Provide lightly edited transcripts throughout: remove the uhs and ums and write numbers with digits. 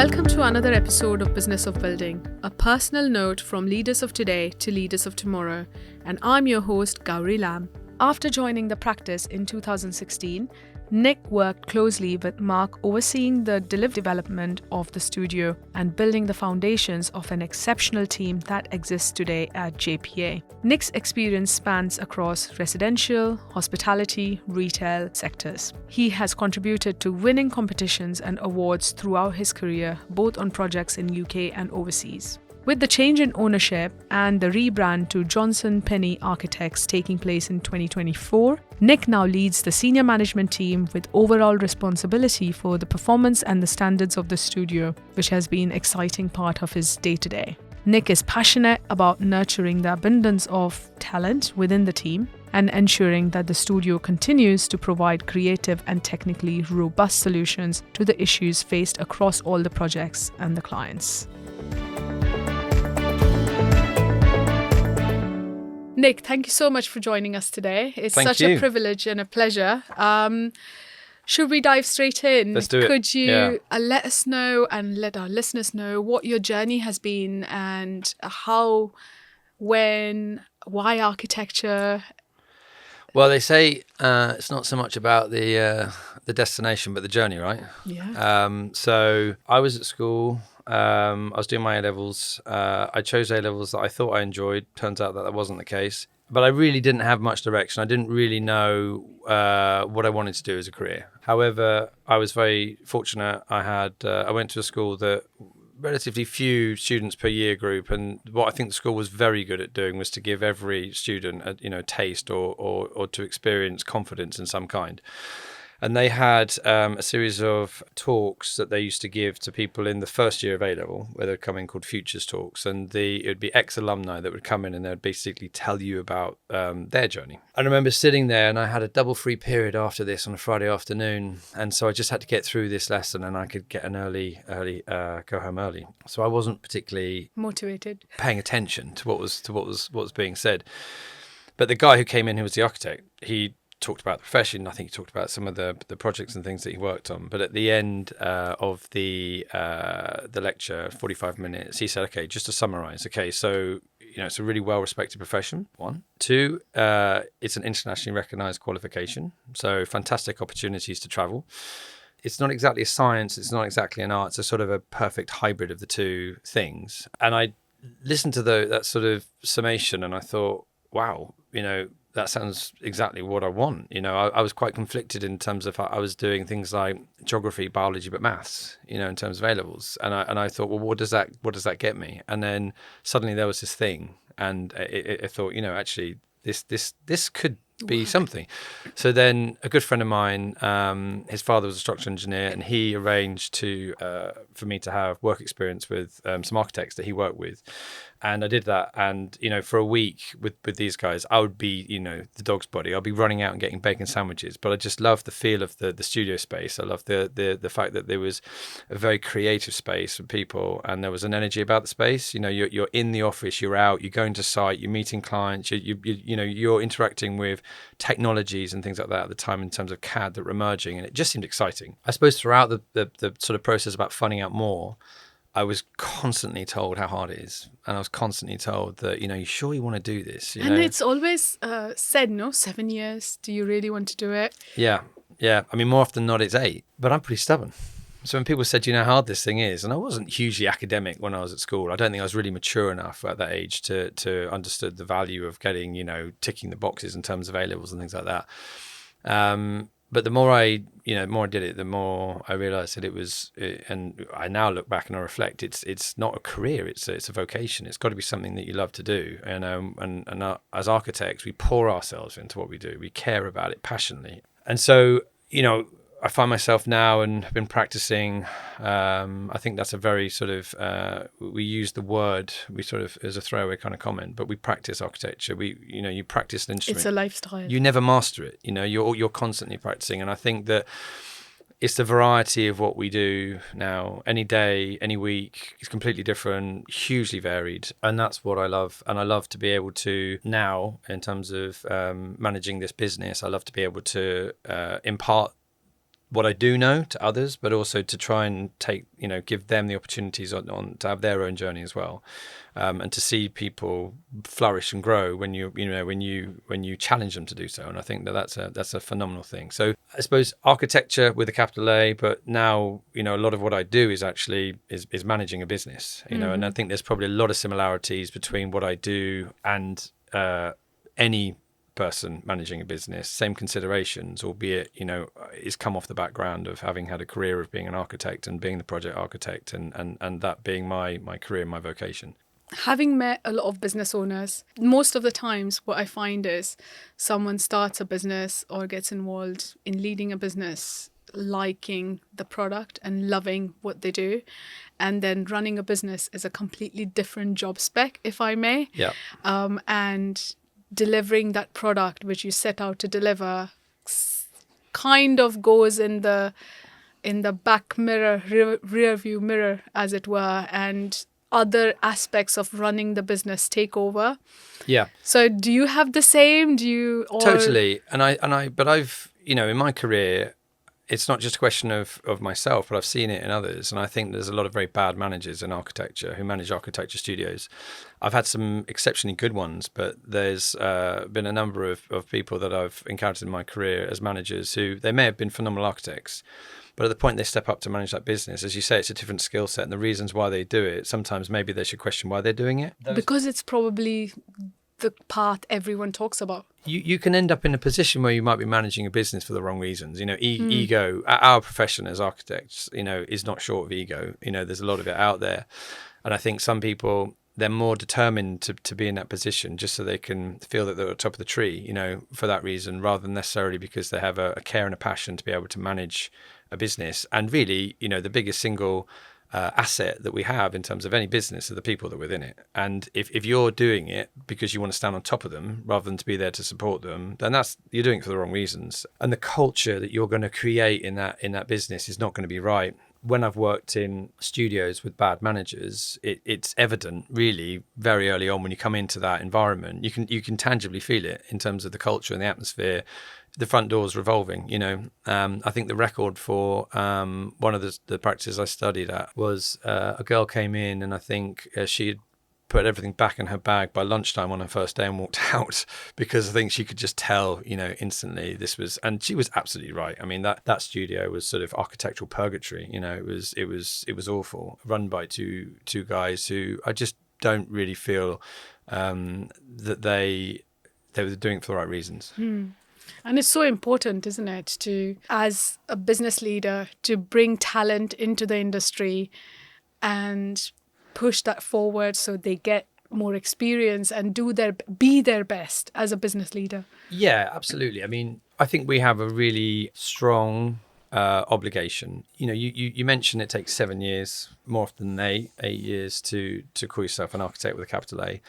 Welcome to another episode of Business of Building, a personal note from leaders of today to leaders of tomorrow. And I'm your host, Gauri Lam. After joining the practice in 2016, Nick worked closely with Mark overseeing the development of the studio and building the foundations of an exceptional team that exists today at JPA. Nick's experience spans across residential, hospitality, retail sectors. He has contributed to winning competitions and awards throughout his career, both on projects in UK and overseas. With the change in ownership and the rebrand to Johnson Penny Architects taking place in 2024, Nick now leads the senior management team with overall responsibility for the performance and the standards of the studio, which has been an exciting part of his day-to-day. Nick is passionate about nurturing the abundance of talent within the team and ensuring that the studio continues to provide creative and technically robust solutions to the issues faced across all the projects and the clients. Nick, thank you so much for joining us today. It's such a privilege and a pleasure. Should we dive straight in? Let's do it. Could you let us know and let our listeners know what your journey has been and how, when, why architecture? Well, they say it's not so much about the destination, but the journey, right? Yeah. So I was at school. I was doing my A-levels. I chose A-levels that I thought I enjoyed. Turns out that wasn't the case. But I really didn't have much direction. I didn't really know what I wanted to do as a career. However, I was very fortunate. I went to a school that relatively few students per year group, and what I think the school was very good at doing was to give every student a taste or to experience confidence in some kind. And they had a series of talks that they used to give to people in the first year of A-level, where they'd come in called Futures Talks. And it would be ex-alumni that would come in and they would basically tell you about their journey. I remember sitting there and I had a double free period after this on a Friday afternoon. And so I just had to get through this lesson and I could get an early go home early. So I wasn't particularly motivated, paying attention to what was being said. But the guy who came in, who was the architect, he talked about the profession. I think he talked about some of the projects and things that he worked on. But at the end of the lecture, 45 minutes, he said, okay, just to summarize, okay, so it's a really well-respected profession, one. Two, it's an internationally recognized qualification, so fantastic opportunities to travel. It's not exactly a science, it's not exactly an art, it's a sort of a perfect hybrid of the two things. And I listened to that sort of summation and I thought, wow, that sounds exactly what I want. I was quite conflicted in terms of I was doing things like geography, biology, but maths, in terms of A-levels. And I thought, well, what does that get me? And then suddenly there was this thing, and I thought, actually, this could be something. So then a good friend of mine, his father was a structural engineer, and he arranged for me to have work experience with some architects that he worked with. And I did that. And, for a week with these guys, I would be, the dog's body. I'll be running out and getting bacon sandwiches. But I just loved the feel of the studio space. I loved the fact that there was a very creative space for people. And there was an energy about the space. You're in the office, you're out, you're going to site, you're meeting clients, you're interacting with technologies and things like that at the time in terms of CAD that were emerging. And it just seemed exciting. I suppose throughout the sort of process about finding out more, I was constantly told how hard it is. And I was constantly told that, you sure you want to do this? And it's always said, 7 years. Do you really want to do it? Yeah. I mean, more often than not, it's 8. But I'm pretty stubborn. So when people said, how hard this thing is, and I wasn't hugely academic when I was at school. I don't think I was really mature enough at that age to understood the value of getting, ticking the boxes in terms of A-levels and things like that. But the more I did it, the more I realized that it was, and I now look back and I reflect, it's not a career, it's a vocation. It's got to be something that you love to do. And as architects, we pour ourselves into what we do. We care about it passionately. And so, I find myself now and have been practicing. I think that's a very sort of, we use the word, we sort of as a throwaway kind of comment, but we practice architecture. You practice an instrument. It's a lifestyle. You never master it. You're constantly practicing. And I think that it's the variety of what we do now. Any day, any week is completely different, hugely varied. And that's what I love. And I love to be able to now, in terms of managing this business, I love to be able to impart what I do know to others, but also to try and give them the opportunities on to have their own journey as well, and to see people flourish and grow when you challenge them to do so. And I think that's a phenomenal thing. So I suppose architecture with a capital A, but now a lot of what I do is actually is managing a business. And I think there's probably a lot of similarities between what I do and any person managing a business. Same considerations, albeit it's come off the background of having had a career of being an architect and being the project architect, and that being my career, my vocation. Having met a lot of business owners, most of the times what I find is someone starts a business or gets involved in leading a business liking the product and loving what they do, and then running a business is a completely different job spec, if I may. Yeah. And delivering that product which you set out to deliver kind of goes in the back mirror, rear view mirror, as it were, and other aspects of running the business take over. Yeah. So do you have the same? Totally. But I've, in my career, it's not just a question of myself, but I've seen it in others. And I think there's a lot of very bad managers in architecture who manage architecture studios. I've had some exceptionally good ones, but there's been a number of people that I've encountered in my career as managers who they may have been phenomenal architects, but at the point they step up to manage that business, as you say, it's a different skill set. And the reasons why they do it, sometimes maybe they should question why they're doing it. Because it's probably the path everyone talks about. You can end up in a position where you might be managing a business for the wrong reasons. Ego, our profession as architects, is not short of ego. There's a lot of it out there. And I think some people, they're more determined to be in that position just so they can feel that they're at the top of the tree, for that reason, rather than necessarily because they have a care and a passion to be able to manage a business. And really, the biggest single asset that we have in terms of any business are the people that are within it. And if you're doing it because you want to stand on top of them rather than to be there to support them, then you're doing it for the wrong reasons. And the culture that you're going to create in that business is not going to be right. When I've worked in studios with bad managers, it's evident really very early on when you come into that environment. You can tangibly feel it in terms of the culture and the atmosphere. The front door's revolving, I think the record for one of the practices I studied at was a girl came in, and I think she had put everything back in her bag by lunchtime on her first day and walked out, because I think she could just tell, instantly and she was absolutely right. I mean, that studio was sort of architectural purgatory. It was awful, run by two guys who I just don't really feel that they were doing it for the right reasons. And it's so important, isn't it, to, as a business leader, to bring talent into the industry and push that forward so they get more experience and be their best as a business leader. Yeah, absolutely. I mean, I think we have a really strong obligation. You mentioned it takes 7 years, more often than 8 years to call yourself an architect with a capital A.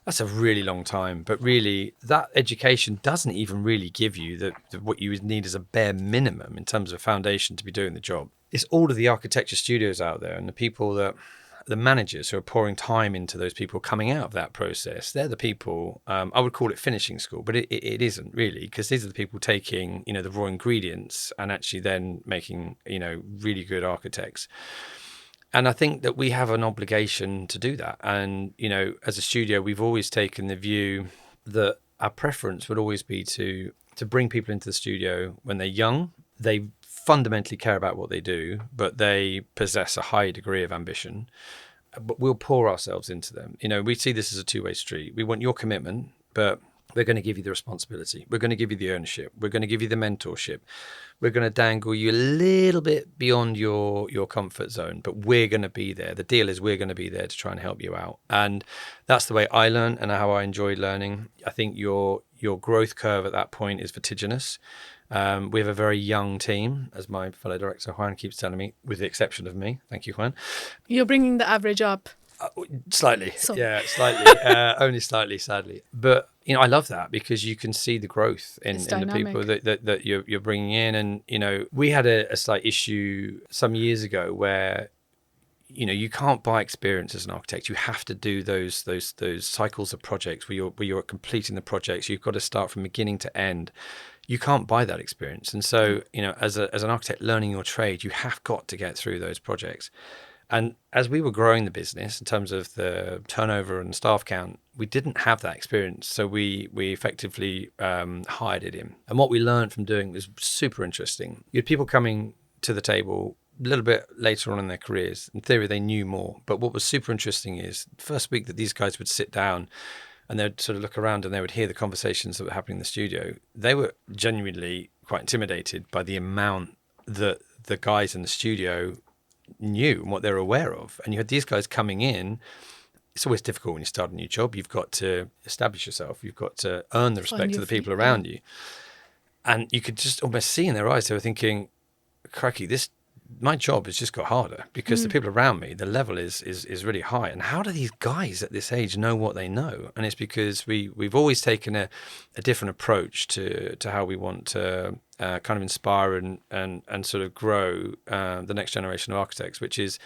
That's a really long time, but really that education doesn't even really give you what you would need as a bare minimum in terms of foundation to be doing the job. It's all of the architecture studios out there and the managers who are pouring time into those people coming out of that process. They're the people, I would call it finishing school, but it isn't really, because these are the people taking, the raw ingredients and actually then making, really good architects. And I think that we have an obligation to do that. And, as a studio, we've always taken the view that our preference would always be to bring people into the studio when they're young. They fundamentally care about what they do, but they possess a high degree of ambition. But we'll pour ourselves into them. We see this as a two-way street. We want your commitment, but we're going to give you the responsibility. We're going to give you the ownership. We're going to give you the mentorship. We're going to dangle you a little bit beyond your comfort zone, but we're going to be there. The deal is we're going to be there to try and help you out. And that's the way I learn and how I enjoy learning. I think your growth curve at that point is vertiginous. We have a very young team, as my fellow director Juan keeps telling me, with the exception of me. Thank you, Juan. You're bringing the average up. Slightly. Yeah, slightly. Only slightly, sadly. But, I love that because you can see the growth in the people that you're bringing in. And, we had a slight issue some years ago where, you can't buy experience as an architect. You have to do those cycles of projects where you're completing the projects. You've got to start from beginning to end. you can't buy that experience. And so, as an architect learning your trade, you have got to get through those projects. And as we were growing the business in terms of the turnover and staff count, we didn't have that experience. So we effectively hired it in. And what we learned from doing was super interesting. You had people coming to the table a little bit later on in their careers. In theory, they knew more. But what was super interesting is the first week that these guys would sit down and they'd sort of look around and they would hear the conversations that were happening in the studio, they were genuinely quite intimidated by the amount that the guys in the studio knew and what they were aware of. And you had these guys coming in. It's always difficult when you start a new job. You've got to establish yourself. You've got to earn the respect of the people around you. And you could just almost see in their eyes, they were thinking, crikey, my job has just got harder because the people around me, the level is really high. And how do these guys at this age know what they know? And it's because we've always taken a different approach to how we want to kind of inspire and sort of grow the next generation of architects, which is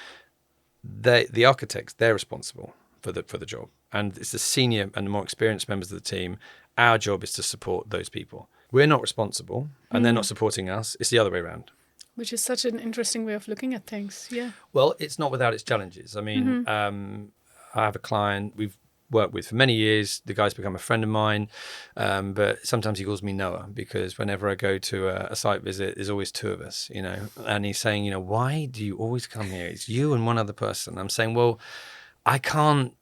the architects, they're responsible for the job. And it's the senior and the more experienced members of the team. Our job is to support those people. We're not responsible and they're not supporting us. It's the other way around. Which is such an interesting way of looking at things. Yeah. Well, it's not without its challenges. I mean, I have a client we've worked with for many years. The guy's become a friend of mine, but sometimes he calls me Noah because whenever I go to a site visit, there's always two of us, and he's saying, why do you always come here? It's you and one other person. I'm saying, well, I can't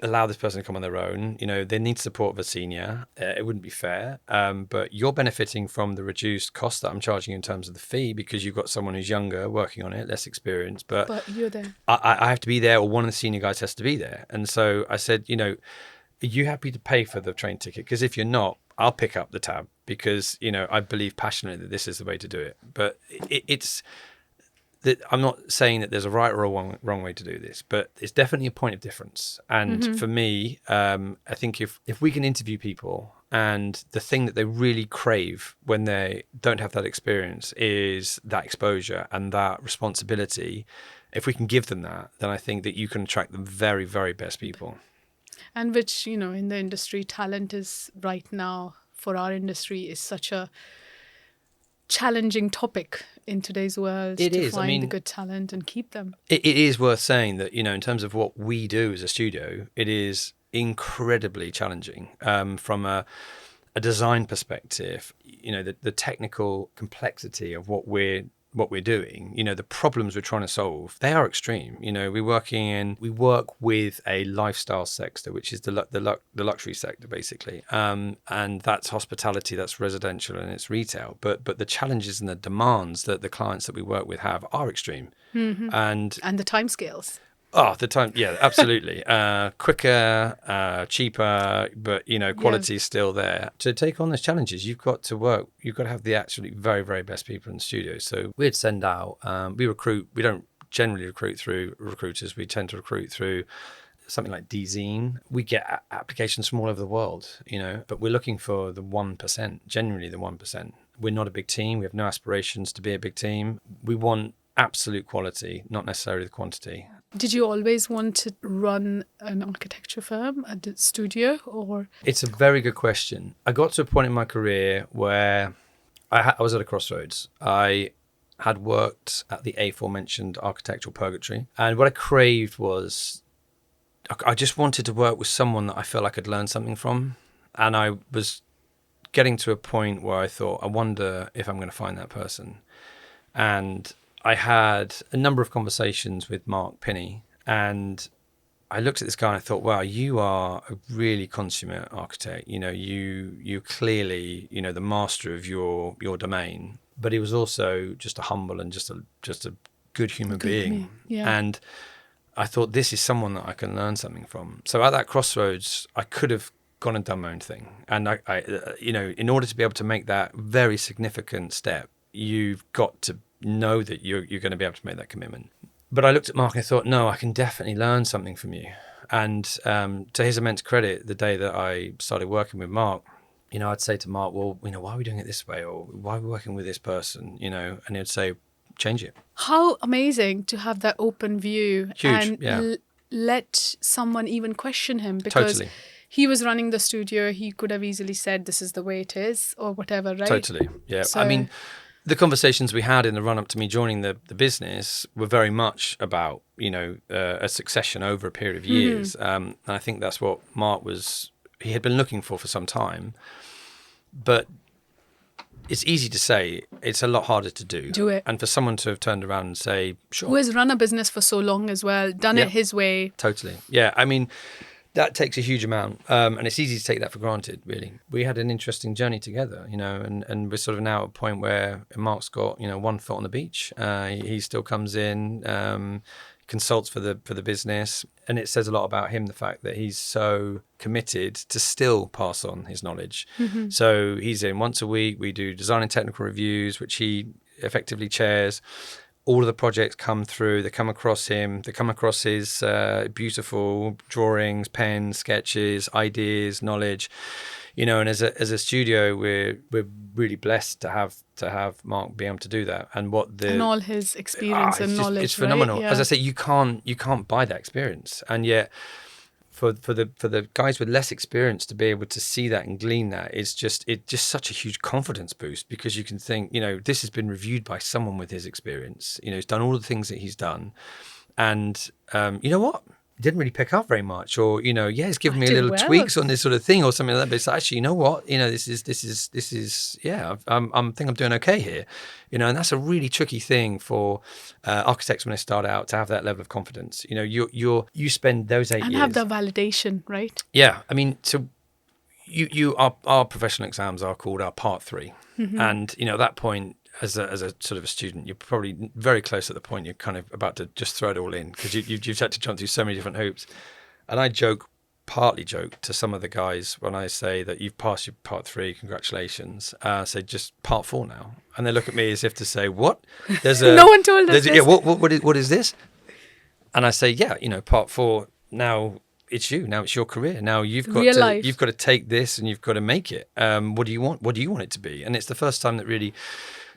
allow this person to come on their own. They need support of a senior. It wouldn't be fair. But you're benefiting from the reduced cost that I'm charging you in terms of the fee because you've got someone who's younger working on it, less experienced. But you're there. I have to be there, or one of the senior guys has to be there. And so I said, are you happy to pay for the train ticket? Because if you're not, I'll pick up the tab because, I believe passionately that this is the way to do it. But it's... I'm not saying that there's a right or a wrong way to do this, but it's definitely a point of difference. And for me, I think if we can interview people and the thing that they really crave when they don't have that experience is that exposure and that responsibility, if we can give them that, then I think that you can attract the very, very best people. And which, in the industry, talent is right now for our industry is such a challenging topic in today's world to find the good talent and keep them. It is worth saying that, in terms of what we do as a studio, it is incredibly challenging from a design perspective. The technical complexity of what we're doing, the problems we're trying to solve, they are extreme. We work with a lifestyle sector, which is the luxury sector, basically. And that's hospitality, that's residential, and it's retail. But the challenges and the demands that the clients that we work with have are extreme. And the timescales. Oh, the time, yeah, absolutely. Quicker, cheaper, but quality is still there. To take on those challenges, you've got to have the absolutely very, very best people in the studio. So we'd send out, we don't generally recruit through recruiters. We tend to recruit through something like DZine. We get applications from all over the world, but we're looking for the 1%, genuinely the 1%. We're not a big team. We have no aspirations to be a big team. We want absolute quality, not necessarily the quantity. Did you always want to run an architecture firm, a studio, or? It's a very good question. I got to a point in my career where I was at a crossroads. I had worked at the aforementioned architectural purgatory, and what I craved was, I just wanted to work with someone that I felt I could learn something from. And I was getting to a point where I thought, I wonder if I'm going to find that person. And I had a number of conversations with Mark Pinney, and I looked at this guy and I thought, wow, you are a really consummate architect. You clearly, the master of your domain, but he was also just a humble and just a good human being. Yeah. And I thought, this is someone that I can learn something from. So at that crossroads, I could have gone and done my own thing. And I in order to be able to make that very significant step, you've got to know that you're going to be able to make that commitment. But I looked at Mark and I thought, no, I can definitely learn something from you. And to his immense credit, the day that I started working with Mark, I'd say to Mark, well, why are we doing it this way? Or why are we working with this person? And he'd say, change it. How amazing to have that open view. Huge, and yeah. let someone even question him, because totally. he was running the studio, he could have easily said, this is the way it is, or whatever, right? Totally. Yeah. So, I mean, the conversations we had in the run up to me joining the business were very much about, a succession over a period of years. And I think that's what Mark he had been looking for some time. But it's easy to say, it's a lot harder to do. Do it. And for someone to have turned around and say, sure. Who has run a business for so long as well, done it his way. Totally. Yeah. I mean, that takes a huge amount. And it's easy to take that for granted, really. We had an interesting journey together, and we're sort of now at a point where Mark's got, one foot on the beach. He still comes in, consults for the business. And it says a lot about him, the fact that he's so committed to still pass on his knowledge. So he's in once a week. We do design and technical reviews, which he effectively chairs. All of the projects come through, they come across him, they come across his beautiful drawings, pens, sketches, ideas, knowledge. And as a studio, we're really blessed to have Mark be able to do that, and all his experience and knowledge. It's phenomenal. Right? Yeah. As I say, you can't buy that experience, and yet for the guys with less experience to be able to see that and glean that, it's just such a huge confidence boost, because you can think, this has been reviewed by someone with his experience. He's done all the things that he's done, and you know what? Didn't really pick up very much, or he's given me a little tweaks on this sort of thing or something like that. But it's actually, you know what, this is I'm think I'm doing okay here, and that's a really tricky thing for architects when they start out, to have that level of confidence. You spend those 8 years and have the validation, right? Yeah, I mean, so our professional exams are called our part 3, and at that point, as a sort of a student, you're probably very close at the point you're kind of about to just throw it all in, because you've had to jump through so many different hoops. And I partly joke to some of the guys when I say that you've passed your part 3, congratulations. Say just part 4 now, and they look at me as if to say, "What? There's a no one told us this." Yeah, what is this? And I say, yeah, part 4 now. It's you. Now it's your career. Now you've got to take this and you've got to make it. What do you want? What do you want it to be? And it's the first time that really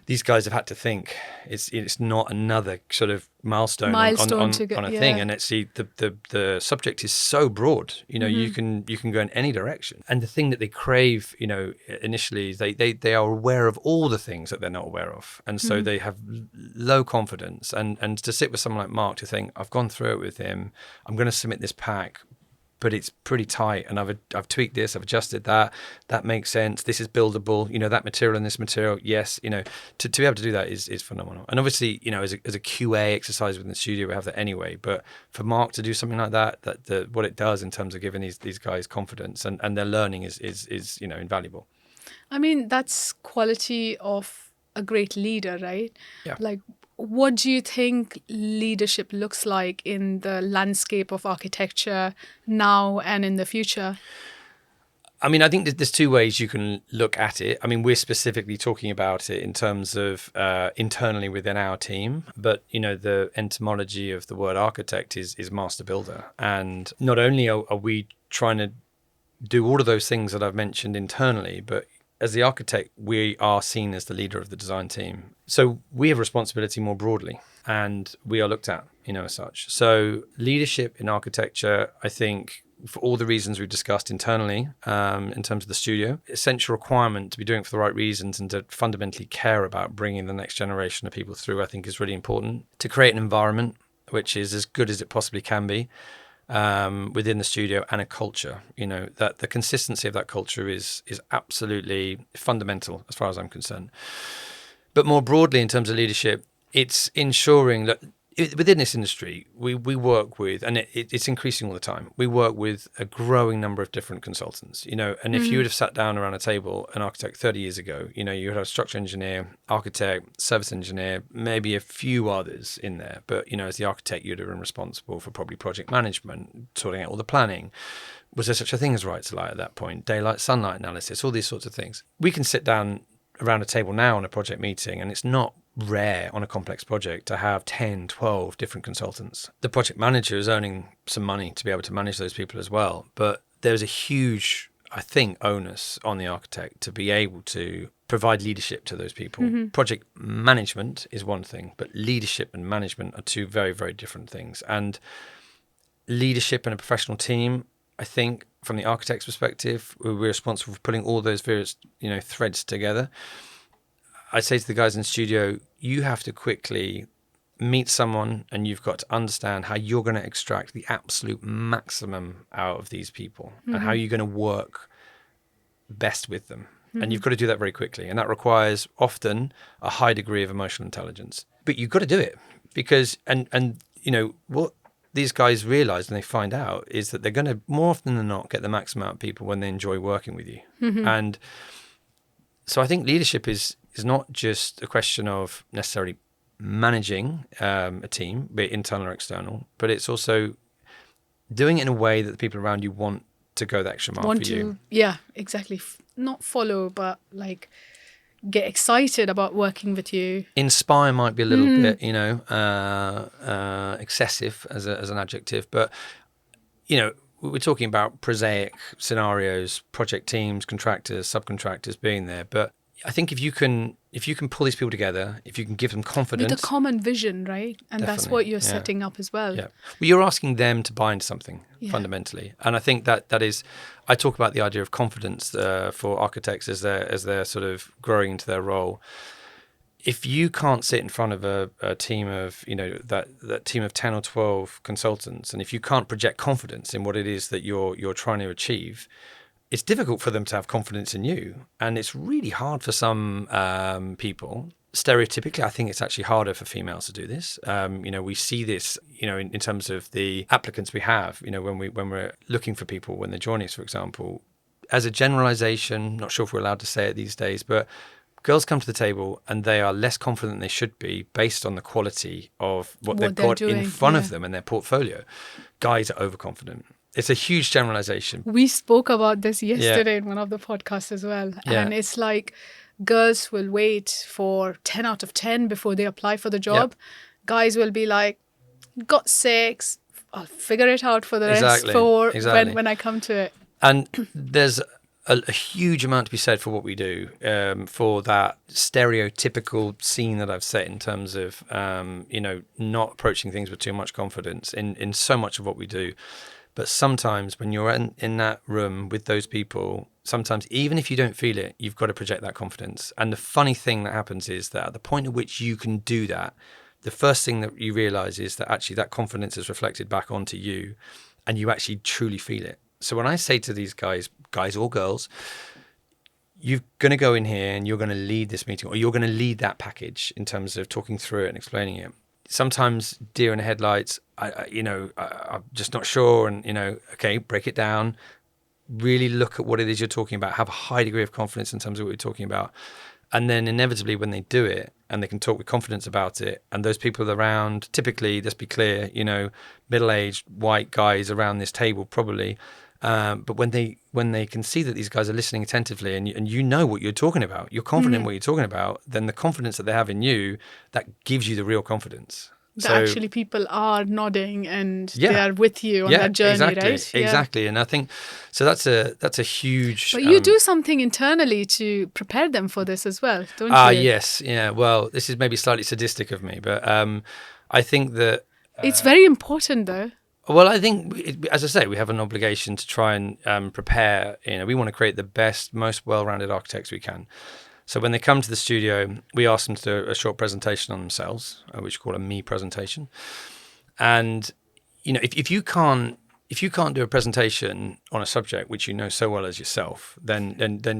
these guys have had to think. It's not another sort of milestone on a thing. And actually, the subject is so broad. You can go in any direction. And the thing that they crave, initially, is they are aware of all the things that they're not aware of, and so they have low confidence. And to sit with someone like Mark, to think, I've gone through it with him. I'm going to submit this pack, but it's pretty tight, and I've tweaked this, I've adjusted that. That makes sense. This is buildable. That material and this material, yes. To be able to do that is phenomenal. And obviously, as a QA exercise within the studio, we have that anyway. But for Mark to do something like that, what it does in terms of giving these guys confidence and their learning is invaluable. I mean, that's quality of a great leader, right? Yeah. Like, what do you think leadership looks like in the landscape of architecture now and in the future? I mean, I think there's 2 ways you can look at it. I mean, we're specifically talking about it in terms of internally within our team, but the etymology of the word architect is master builder. And not only are we trying to do all of those things that I've mentioned internally, but as the architect, we are seen as the leader of the design team. So we have responsibility more broadly, and we are looked at, as such. So leadership in architecture, I think, for all the reasons we've discussed internally, in terms of the studio, essential requirement to be doing it for the right reasons and to fundamentally care about bringing the next generation of people through, I think is really important. To create an environment which is as good as it possibly can be, within the studio, and a culture, that the consistency of that culture is absolutely fundamental as far as I'm concerned. But more broadly, in terms of leadership, it's ensuring that within this industry, we work with, and it's increasing all the time, we work with a growing number of different consultants, and if you would have sat down around a table, an architect 30 years ago, you had a structural engineer, architect, service engineer, maybe a few others in there. But, as the architect, you'd have been responsible for probably project management, sorting out all the planning. Was there such a thing as right to light at that point? Daylight, sunlight analysis, all these sorts of things. We can sit down around a table now in a project meeting, and it's not rare on a complex project to have 10, 12 different consultants. The project manager is earning some money to be able to manage those people as well. But there's a huge, I think, onus on the architect to be able to provide leadership to those people. Project management is one thing, but leadership and management are 2 very, very different things. And leadership in a professional team, I think, from the architect's perspective, we're responsible for putting all those various, threads together. I say to the guys in the studio, you have to quickly meet someone and you've got to understand how you're going to extract the absolute maximum out of these people and how you're going to work best with them. And you've got to do that very quickly. And that requires often a high degree of emotional intelligence. But you've got to do it because, and what these guys realize when they find out is that they're going to, more often than not, get the maximum out of people when they enjoy working with you. And so I think leadership is not just a question of necessarily managing a team, be it internal or external, but it's also doing it in a way that the people around you want to go the extra mile for you. Yeah, exactly. Not follow, but like get excited about working with you. Inspire might be a little bit, excessive as an adjective, but we're talking about prosaic scenarios, project teams, contractors, subcontractors being there. But I think if you can pull these people together, if you can give them confidence. With a common vision, right? And that's what you're setting up as well. Yeah. Well, you're asking them to buy into something fundamentally. And I think that is, I talk about the idea of confidence for architects as they're sort of growing into their role. If you can't sit in front of a team of, that team of 10 or 12 consultants, and if you can't project confidence in what it is that you're trying to achieve, it's difficult for them to have confidence in you. And it's really hard for some people. Stereotypically, I think it's actually harder for females to do this. We see this, in terms of the applicants we have, when we're looking for people, when they're joining us, for example. As a generalization, not sure if we're allowed to say it these days, but girls come to the table and they are less confident than they should be based on the quality of what they've got in front of them and their portfolio. Guys are overconfident. It's a huge generalization. We spoke about this yesterday in one of the podcasts as well. Yeah. And it's like girls will wait for 10 out of 10 before they apply for the job. Guys will be like, got 6, I'll figure it out for the rest 4 when I come to it. And there's a huge amount to be said for what we do, for that stereotypical scene that I've set in terms of, not approaching things with too much confidence in so much of what we do. But sometimes when you're in that room with those people, sometimes even if you don't feel it, you've got to project that confidence. And the funny thing that happens is that at the point at which you can do that, the first thing that you realize is that actually that confidence is reflected back onto you and you actually truly feel it. So when I say to these guys or girls, you're going to go in here and you're going to lead this meeting, or you're going to lead that package in terms of talking through it and explaining it. Sometimes deer in the headlights, I'm just not sure. And, okay, break it down, really look at what it is you're talking about, have a high degree of confidence in terms of what you're talking about. And then inevitably when they do it and they can talk with confidence about it, and those people around, typically, let's be clear, middle-aged white guys around this table probably, but when they can see that these guys are listening attentively and you know what you're talking about, you're confident in what you're talking about, then the confidence that they have in you, that gives you the real confidence. Actually people are nodding and they are with you on that journey, exactly, right? Exactly. And I think, so that's a huge... But you do something internally to prepare them for this as well, don't you? Yes. Yeah. Well, this is maybe slightly sadistic of me, but I think that... it's very important though. Well, I think, as I say, we have an obligation to try and prepare. We want to create the best, most well-rounded architects we can. So when they come to the studio, we ask them to do a short presentation on themselves, which we call a me presentation. And if you can't do a presentation on a subject which you know so well as yourself, then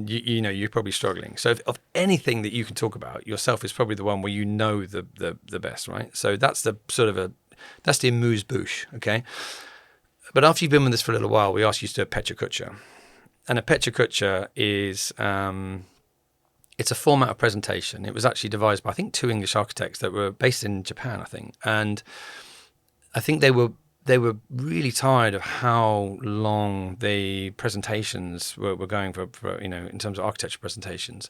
you're probably struggling. So of anything that you can talk about, yourself is probably the one where you know the best, right? So that's the sort of that's the amuse-bouche, okay? But after you've been with us for a little while, we ask you to do a pecha kucha. And a pecha kucha is, it's a format of presentation. It was actually devised by, I think, 2 English architects that were based in Japan, I think. And I think they were really tired of how long the presentations were going for in terms of architecture presentations.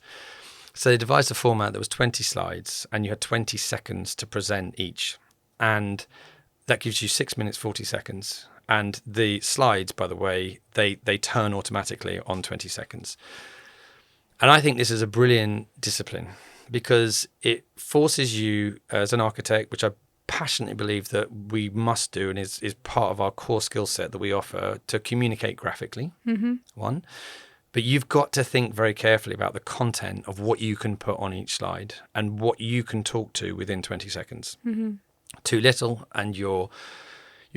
So they devised a format that was 20 slides, and you had 20 seconds to present each. And that gives you 6 minutes, 40 seconds. And the slides, by the way, they turn automatically on 20 seconds. And I think this is a brilliant discipline because it forces you as an architect, which I passionately believe that we must do, and is part of our core skill set that we offer, to communicate graphically, one. But you've got to think very carefully about the content of what you can put on each slide and what you can talk to within 20 seconds. Too little and you've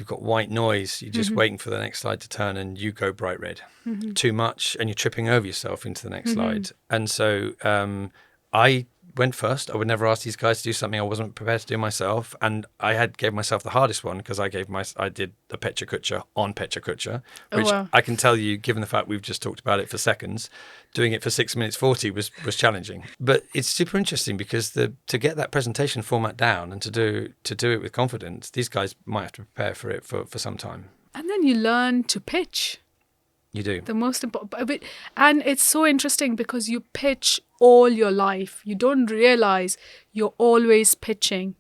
got white noise, you're just waiting for the next slide to turn and you go bright red. Too much and you're tripping over yourself into the next slide. And so I went first. I would never ask these guys to do something I wasn't prepared to do myself. And I gave myself the hardest one because I did a Pecha Kucha on Pecha Kucha, which I can tell you, given the fact we've just talked about it for seconds, doing it for 6 minutes 40 was challenging. But it's super interesting because to get that presentation format down and to do it with confidence, these guys might have to prepare for it for some time. And then you learn to pitch. You do. The most important, and it's so interesting because you pitch all your life. You don't realize you're always pitching.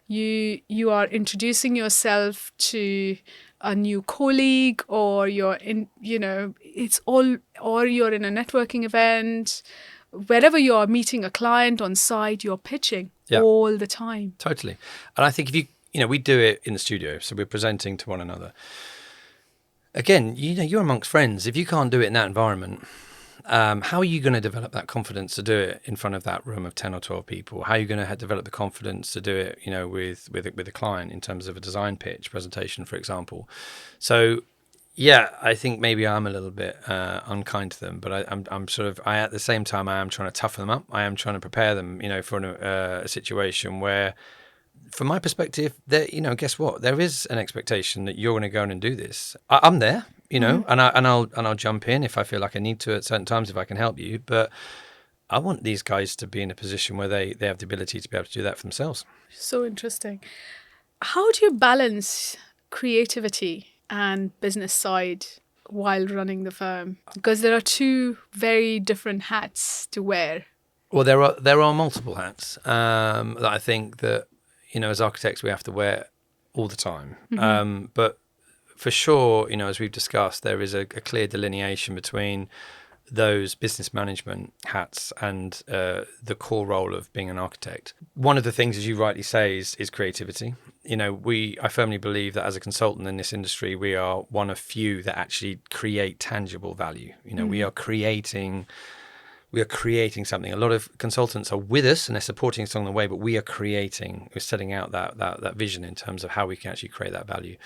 You are introducing yourself to a new colleague, or you're in, it's all, or you're in a networking event, wherever you are meeting a client on site, you're pitching all the time. Totally. And I think if we do it in the studio, so we're presenting to one another. Again, you're amongst friends. If you can't do it in that environment, how are you going to develop that confidence to do it in front of that room of 10 or 12 people? How are you going to develop the confidence to do it, with a client in terms of a design pitch presentation, for example? So, yeah, I think maybe I'm a little bit unkind to them, but I'm sort of, at the same time, I am trying to toughen them up. I am trying to prepare them, for a situation where, from my perspective, guess what? There is an expectation that you're going to go in and do this. I'm there, and I'll jump in if I feel like I need to at certain times if I can help you. But I want these guys to be in a position where they have the ability to be able to do that for themselves. So interesting. How do you balance creativity and business side while running the firm? Because there are two very different hats to wear. Well, there are multiple hats that I think that, as architects, we have to wear all the time. But for sure, as we've discussed, there is a clear delineation between those business management hats and the core role of being an architect. One of the things, as you rightly say, is creativity. I firmly believe that as a consultant in this industry, we are one of few that actually create tangible value. We are creating something. A lot of consultants are with us and they're supporting us along the way, but we're setting out that vision in terms of how we can actually create that value.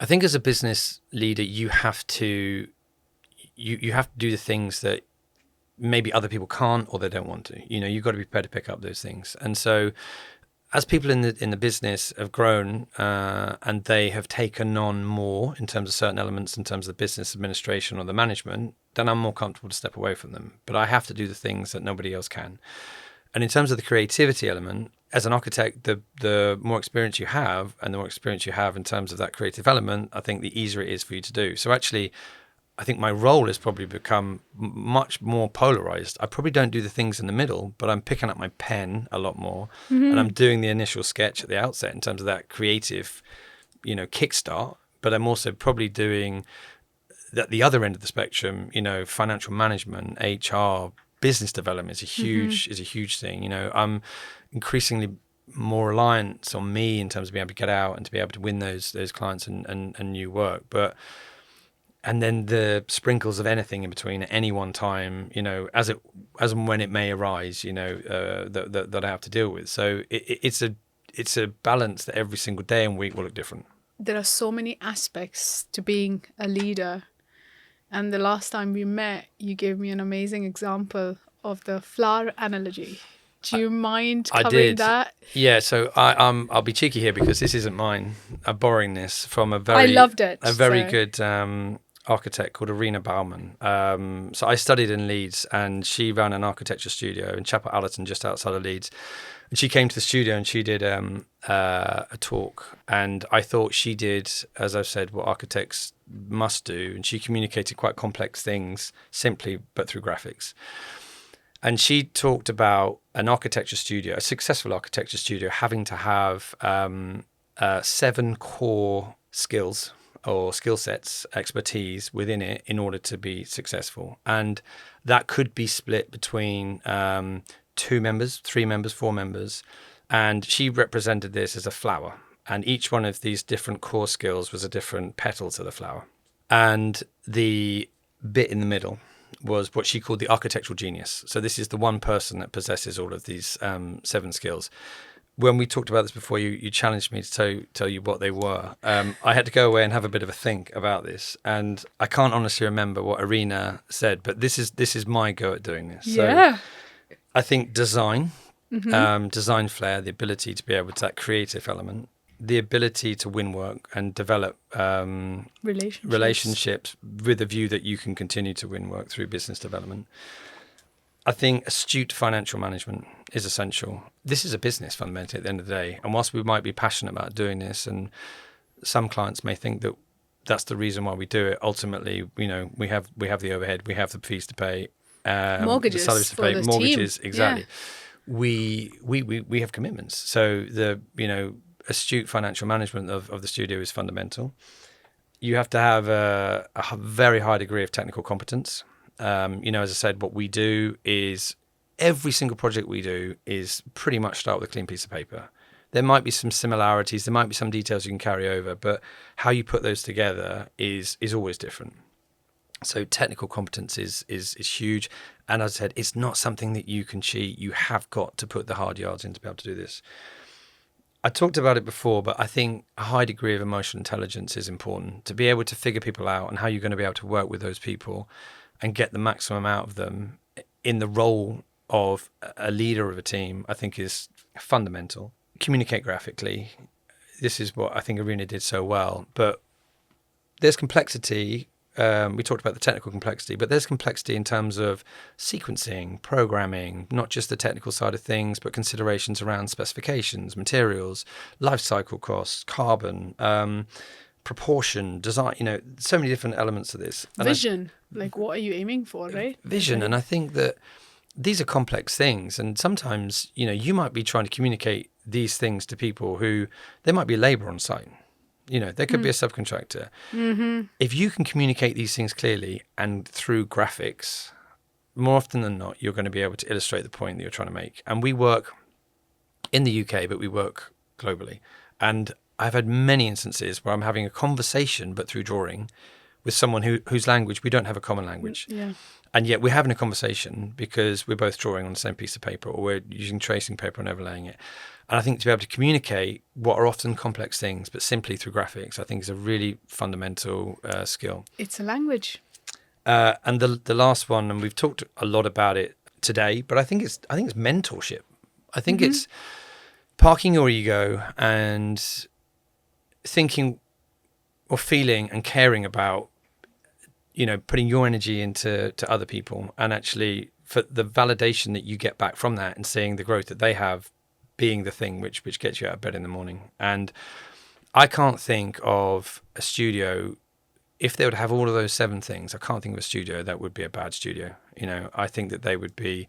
I think as a business leader, you have to do the things that maybe other people can't or they don't want to. You've got to be prepared to pick up those things. And so as people in the business have grown and they have taken on more in terms of certain elements, in terms of the business administration or the management, then I'm more comfortable to step away from them. But I have to do the things that nobody else can. And in terms of the creativity element, as an architect, the more experience you have and the more experience you have in terms of that creative element, I think the easier it is for you to do. So actually, I think my role has probably become much more polarized. I probably don't do the things in the middle, but I'm picking up my pen a lot more and I'm doing the initial sketch at the outset in terms of that creative, kickstart. But I'm also probably doing at the other end of the spectrum, financial management, HR, business development is a huge thing. I'm increasingly more reliant on me in terms of being able to get out and to be able to win those clients and new work. And then the sprinkles of anything in between at any one time, as and when it may arise, that I have to deal with. So it's a balance that every single day and week will look different. There are so many aspects to being a leader. And the last time we met, you gave me an amazing example of the flower analogy. Do you mind covering that? Yeah, so I'll be cheeky here because this isn't mine. I'm borrowing this from I loved it. A very good architect called Irina Bauman. So I studied in Leeds and she ran an architecture studio in Chapel Allerton just outside of Leeds. And she came to the studio and she did a talk. And I thought she did, as I've said, what architects must do. And she communicated quite complex things simply, but through graphics. And she talked about an architecture studio, a successful architecture studio, having to have 7 core skills or skill sets, expertise within it in order to be successful. And that could be split between 2 members, 3 members, 4 members. And she represented this as a flower. And each one of these different core skills was a different petal to the flower. And the bit in the middle was what she called the architectural genius. So this is the one person that possesses all of these 7 skills. When we talked about this before, you challenged me to tell you what they were. I had to go away and have a bit of a think about this, and I can't honestly remember what Irina said, but this is my go at doing this. Yeah. So I think design, design flair, the ability to be able to that creative element, the ability to win work and develop relationships with a view that you can continue to win work through business development. I think astute financial management is essential. This is a business fundamentally at the end of the day. And whilst we might be passionate about doing this, and some clients may think that that's the reason why we do it, ultimately, we have the overhead, we have the fees to pay, mortgages, the salaries to for pay, the mortgages, team. exactly. Yeah. We have commitments. So the astute financial management of the studio is fundamental. You have to have a very high degree of technical competence. As I said, what we do is every single project we do is pretty much start with a clean piece of paper. There might be some similarities, there might be some details you can carry over, but how you put those together is always different. So technical competence is huge. And as I said, it's not something that you can cheat. You have got to put the hard yards in to be able to do this. I talked about it before, but I think a high degree of emotional intelligence is important to be able to figure people out and how you're going to be able to work with those people and get the maximum out of them in the role of a leader of a team, I think is fundamental. Communicate graphically. This is what I think Irina did so well. But there's complexity. We talked about the technical complexity, but there's complexity in terms of sequencing, programming, not just the technical side of things, but considerations around specifications, materials, life cycle costs, carbon, proportion, design, so many different elements of this. Vision, like what are you aiming for, right? Vision. And I think that these are complex things. And sometimes, you might be trying to communicate these things to people who, there might be labor on site. There could be a subcontractor. Mm-hmm. If you can communicate these things clearly and through graphics, more often than not, you're going to be able to illustrate the point that you're trying to make. And we work in the UK, but we work globally. And I've had many instances where I'm having a conversation, but through drawing, with someone whose language, we don't have a common language. Yeah. And yet we're having a conversation because we're both drawing on the same piece of paper, or we're using tracing paper and overlaying it. And I think to be able to communicate what are often complex things, but simply through graphics, I think is a really fundamental skill. It's a language. And the last one, and we've talked a lot about it today, but I think it's mentorship. I think it's parking your ego and thinking or feeling and caring about, putting your energy into other people, and actually for the validation that you get back from that and seeing the growth that they have being the thing which gets you out of bed in the morning. And I can't think of a studio, if they would have all of those 7 things, I can't think of a studio that would be a bad studio. I think that they would be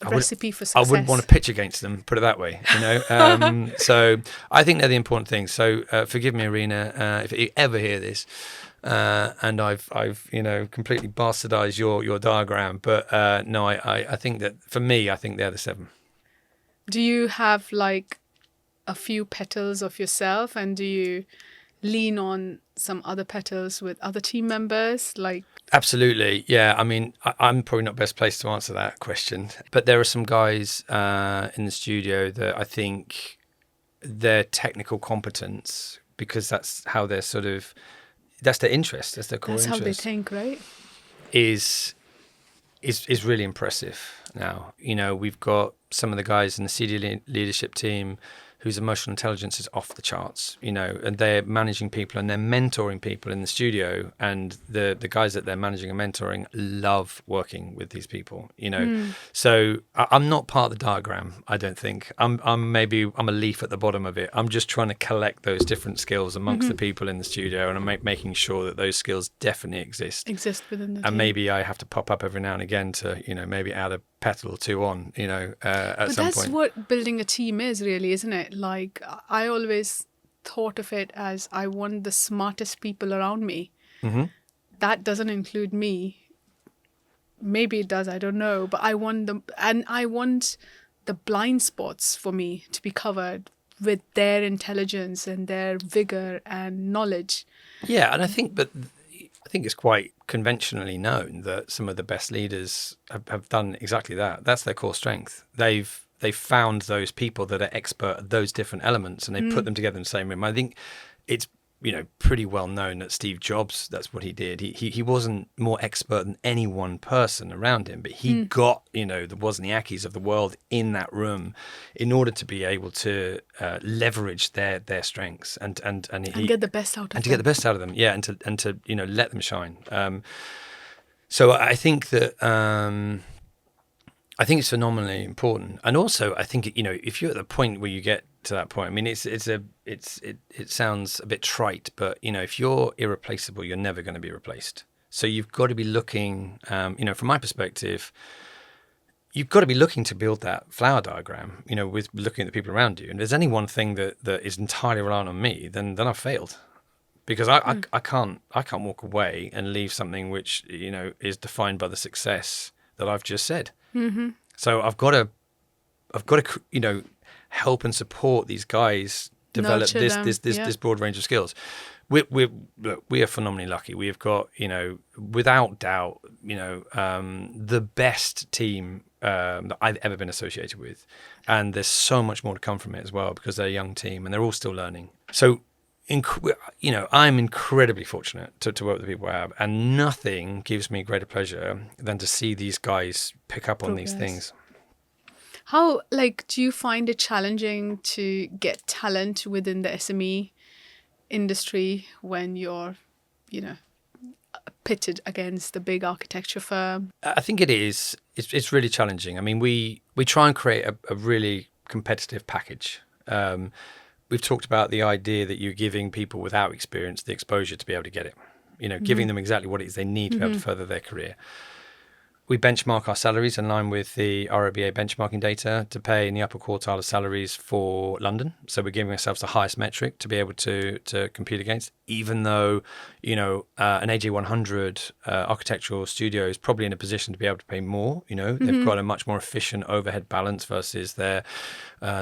a recipe for success. I wouldn't want to pitch against them, put it that way, So I think they're the important things. So forgive me, Irina, if you ever hear this, and I've completely bastardized your diagram, but no, I think that for me, I think they're the 7. Do you have like a few petals of yourself, and do you lean on some other petals with other team members? Absolutely, yeah. I mean, I'm probably not best placed to answer that question, but there are some guys in the studio that I think their technical competence, because that's how they're that's their interest, that's their core interest. That's how they think, right? Is really impressive now. We've got some of the guys in the senior leadership team whose emotional intelligence is off the charts, and they're managing people and they're mentoring people in the studio, and the guys that they're managing and mentoring love working with these people, So I'm not part of the diagram, I don't think. I'm a leaf at the bottom of it. I'm just trying to collect those different skills amongst the people in the studio, and I'm making sure that those skills definitely exist within the team. And maybe I have to pop up every now and again to, maybe add a petal or 2 on, at some point. But that's what building a team is, really, isn't it? Like, I always thought of it as I want the smartest people around me. Mm-hmm. That doesn't include me. Maybe it does, I don't know. But I want them, and I want the blind spots for me to be covered with their intelligence and their vigor and knowledge. Yeah, and I think it's quite conventionally known that some of the best leaders have done exactly that. That's their core strength. They've found those people that are expert at those different elements, and they put them together in the same room. I think it's pretty well known that Steve Jobs, that's what he did. He wasn't more expert than any one person around him, but he got the Wozniakis of the world in that room in order to be able to leverage their strengths and get the best out of them. To get the best out of them, yeah, and to let them shine. So I think that I think it's phenomenally important, and also I think if you're at the point where you get to that point, I mean, it sounds a bit trite, but if you're irreplaceable, you're never going to be replaced. So you've got to be looking, from my perspective, you've got to be looking to build that flower diagram, with looking at the people around you. And if there's any one thing that is entirely reliant on me, then I've failed, because I can't walk away and leave something which is defined by the success that I've just said. Mm-hmm. So I've got to help and support these guys develop this broad range of skills. We are phenomenally lucky. We have got without doubt the best team that I've ever been associated with, and there's so much more to come from it as well, because they're a young team and they're all still learning. So I'm incredibly fortunate to work with the people I have, and nothing gives me greater pleasure than to see these guys pick up on these things. How, do you find it challenging to get talent within the SME industry when you're, pitted against the big architecture firm? I think it is. It's really challenging. I mean, we try and create a really competitive package. We've talked about the idea that you're giving people without experience the exposure to be able to get it, giving them exactly what it is they need to be able to further their career. We benchmark our salaries in line with the ROBA benchmarking data to pay in the upper quartile of salaries for London. So we're giving ourselves the highest metric to be able to compete against, even though, an AJ100 architectural studio is probably in a position to be able to pay more. They've got a much more efficient overhead balance versus their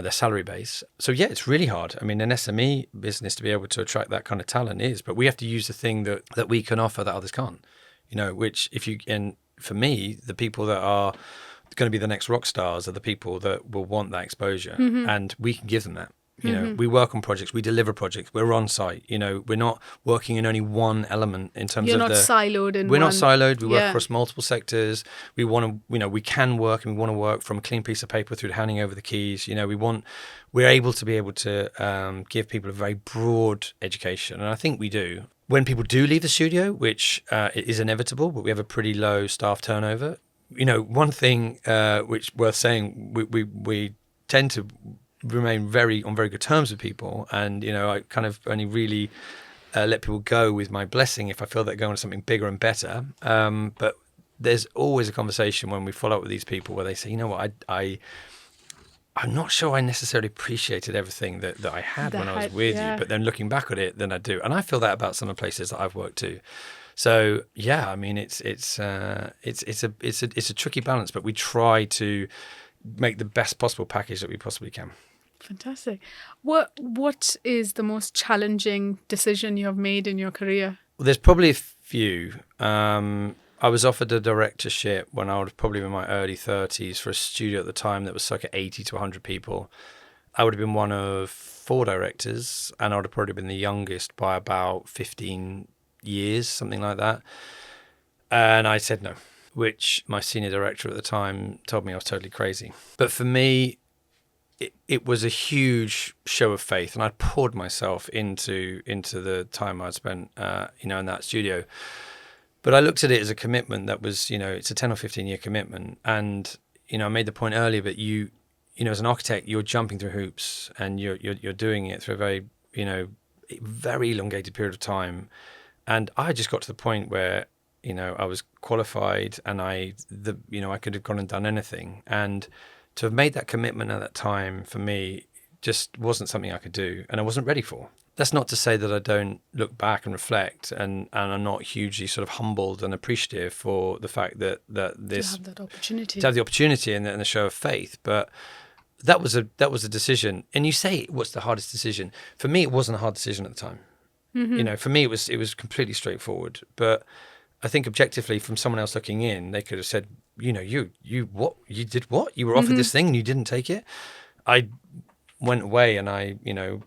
salary base. So yeah, it's really hard. I mean, an SME business to be able to attract that kind of talent is, but we have to use the thing that we can offer that others can't, which for me, the people that are going to be the next rock stars are the people that will want that exposure, and we can give them that. We work on projects, we deliver projects, we're on site. We're not working in only one element in terms You're of not siloed in We're one. not siloed. We work across multiple sectors. We want to, we can work, and we want to work from a clean piece of paper through to handing over the keys. We're able to give people a very broad education, and I think we do. When people do leave the studio, which it is inevitable, but we have a pretty low staff turnover. One thing which worth saying, we tend to remain on very good terms with people, and I kind of only really let people go with my blessing if I feel they're going to something bigger and better. But there's always a conversation when we follow up with these people where they say, I'm not sure I necessarily appreciated everything that I had when I was with you, but then looking back at it, then I do, and I feel that about some of the places that I've worked too. So yeah, I mean, it's a tricky balance, but we try to make the best possible package that we possibly can. Fantastic. What is the most challenging decision you have made in your career? Well, there's probably a few. I was offered a directorship when I was probably in my early 30s for a studio at the time that was circa 80 to 100 people. I would have been one of 4 directors, and I would have probably been the youngest by about 15 years, something like that. And I said no, which my senior director at the time told me I was totally crazy. But for me, it was a huge show of faith, and I poured myself into the time I'd spent, in that studio. But I looked at it as a commitment that was, it's a 10 or 15 year commitment. And, I made the point earlier, but as an architect, you're jumping through hoops, and you're doing it through a very, very elongated period of time. And I just got to the point where, I was qualified, and I could have gone and done anything. And to have made that commitment at that time, for me, just wasn't something I could do, and I wasn't ready for. That's not to say that I don't look back and reflect, and I'm not hugely sort of humbled and appreciative for the fact that this to have that opportunity, and the show of faith. But that was a decision. And you say, what's the hardest decision? For me, it wasn't a hard decision at the time. For me, it was completely straightforward. But I think objectively, from someone else looking in, they could have said, you what? You did what? You were offered this thing and you didn't take it? I went away and I,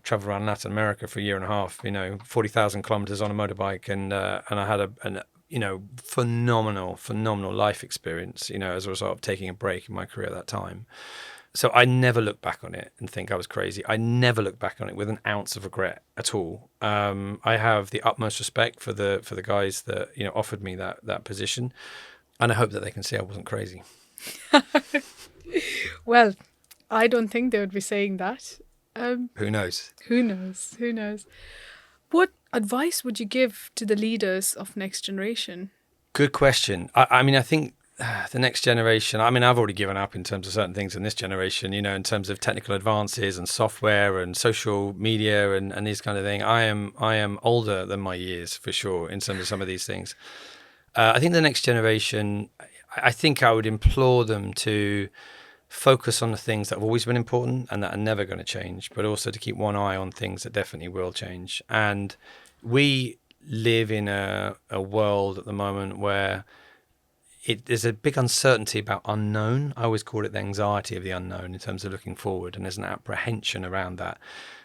traveled around Latin America for a year and a half, 40,000 kilometers on a motorbike. And I had a phenomenal life experience, as a result of taking a break in my career at that time. So I never look back on it and think I was crazy. I never look back on it with an ounce of regret at all. I have the utmost respect for the guys that offered me that position, and I hope that they can see I wasn't crazy. Well, I don't think they would be saying that. Who knows? Who knows? What advice would you give to the leaders of next generation? Good question. I think the next generation, I've already given up in terms of certain things in this generation, in terms of technical advances and software and social media and these kind of things. I am older than my years, for sure, in terms of some of these things. I think the next generation, I think I would implore them to focus on the things that have always been important and that are never going to change, but also to keep one eye on things that definitely will change. And we live in a world at the moment where there's a big uncertainty about unknown. I always call it the anxiety of the unknown in terms of looking forward, and there's an apprehension around that.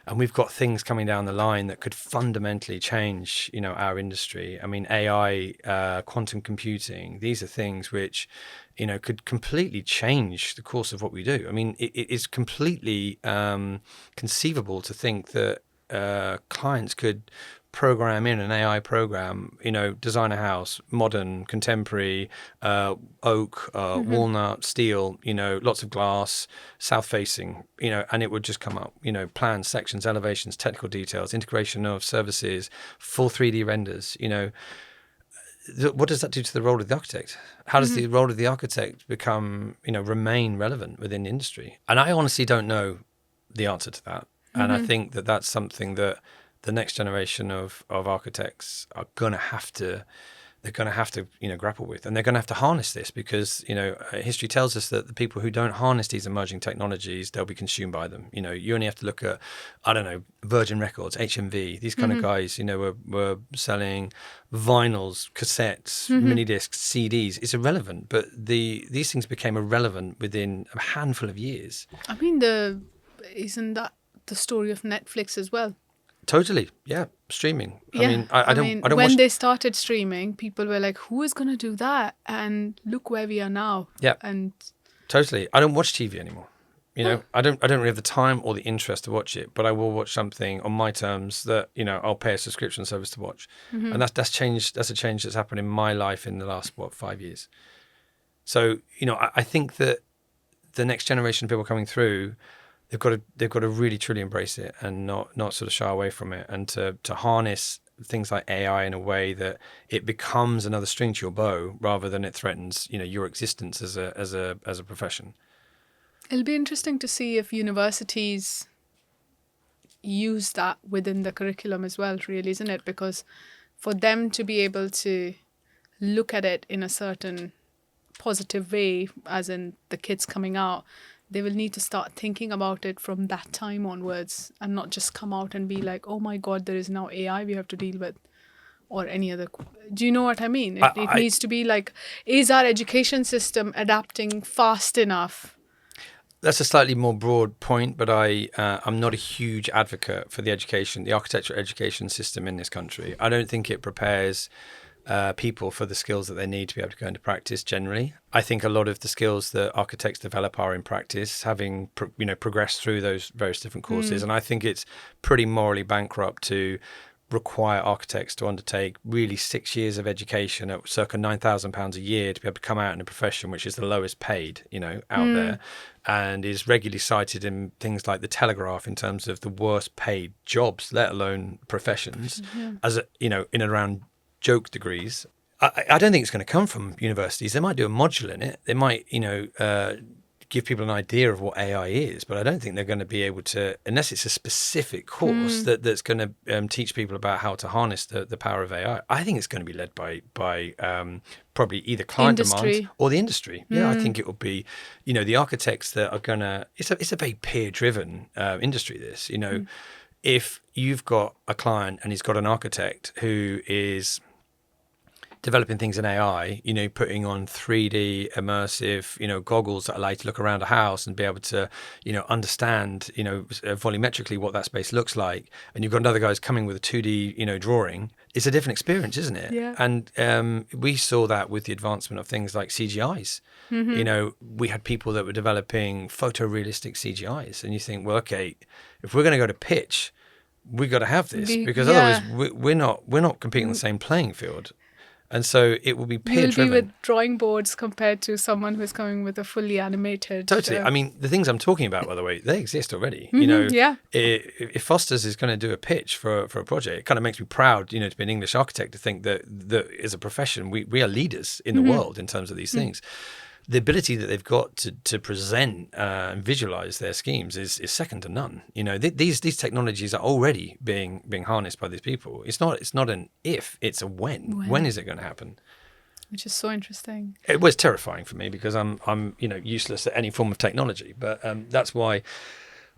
And we've got things coming down the line that could fundamentally change, our industry. AI, quantum computing, these are things which, could completely change the course of what we do. It is completely conceivable to think that clients could program in an AI program, design a house, modern, contemporary, oak, walnut, steel, lots of glass, south facing, and it would just come up, plans, sections, elevations, technical details, integration of services, full 3D renders, what does that do to the role of the architect? How does the role of the architect become, remain relevant within the industry? And I honestly don't know the answer to that. And I think that that's something that the next generation of architects are going to have to grapple with, and they're going to have to harness this because, history tells us that the people who don't harness these emerging technologies, they'll be consumed by them. You only have to look at, Virgin Records, HMV, these kind of guys, were selling vinyls, cassettes, mini discs, CDs. It's irrelevant, but these things became irrelevant within a handful of years. Isn't that the story of Netflix as well? Totally, yeah. Streaming. Yeah. I don't when watch... they started streaming, people were like, "Who is going to do that?" And look where we are now. Yeah. And totally, I don't watch TV anymore. I don't really have the time or the interest to watch it, but I will watch something on my terms that I'll pay a subscription service to watch, and that's changed. That's a change that's happened in my life in the last 5 years. So I think that the next generation of people coming through, they've got to really truly embrace it and not sort of shy away from it, and to harness things like AI in a way that it becomes another string to your bow rather than it threatens your existence as a profession. It'll be interesting to see if universities use that within the curriculum as well, really, isn't it? Because for them to be able to look at it in a certain positive way, as in the kids coming out, they will need to start thinking about it from that time onwards and not just come out and be like, oh my God, there is now AI we have to deal with, or any other. Do you know what I mean? It needs to be like, is our education system adapting fast enough? That's a slightly more broad point, but I'm not a huge advocate for the architecture education system in this country. I don't think it prepares people for the skills that they need to be able to go into practice generally. I think a lot of the skills that architects develop are in practice, having progressed through those various different courses. And I think it's pretty morally bankrupt to require architects to undertake really 6 years of education at circa £9,000 a year to be able to come out in a profession which is the lowest paid, out there, and is regularly cited in things like the Telegraph in terms of the worst paid jobs, let alone professions, as in and around joke degrees. I don't think it's going to come from universities. They might do a module in it. They might, give people an idea of what AI is, but I don't think they're going to be able to, unless it's a specific course that's going to teach people about how to harness the power of AI. I think it's going to be led by probably either client Industry. demands or the industry. Yeah, I think it will be, the architects that are going to. It's a very peer-driven industry. This, if you've got a client and he's got an architect who is developing things in AI, putting on 3D immersive, goggles that allow you to look around a house and be able to, understand, volumetrically what that space looks like. And you've got another guy who's coming with a 2D, drawing. It's a different experience, isn't it? Yeah. And we saw that with the advancement of things like CGIs. We had people that were developing photorealistic CGIs, and you think, well, okay, if we're going to go to pitch, we got to have this because otherwise we're not competing on the same playing field. And so it will be peer-driven. You'll be with drawing boards compared to someone who's coming with a fully animated. Totally. I mean, the things I'm talking about, by the way, they exist already. If Foster's is going to do a pitch for a project, it kind of makes me proud, to be an English architect, to think that as a profession, we are leaders in the world in terms of these things. The ability that they've got to present and visualize their schemes is second to none. These technologies are already being harnessed by these people. It's not an if, it's a when. When is it going to happen? Which is so interesting. It was terrifying for me because I'm useless at any form of technology. But that's why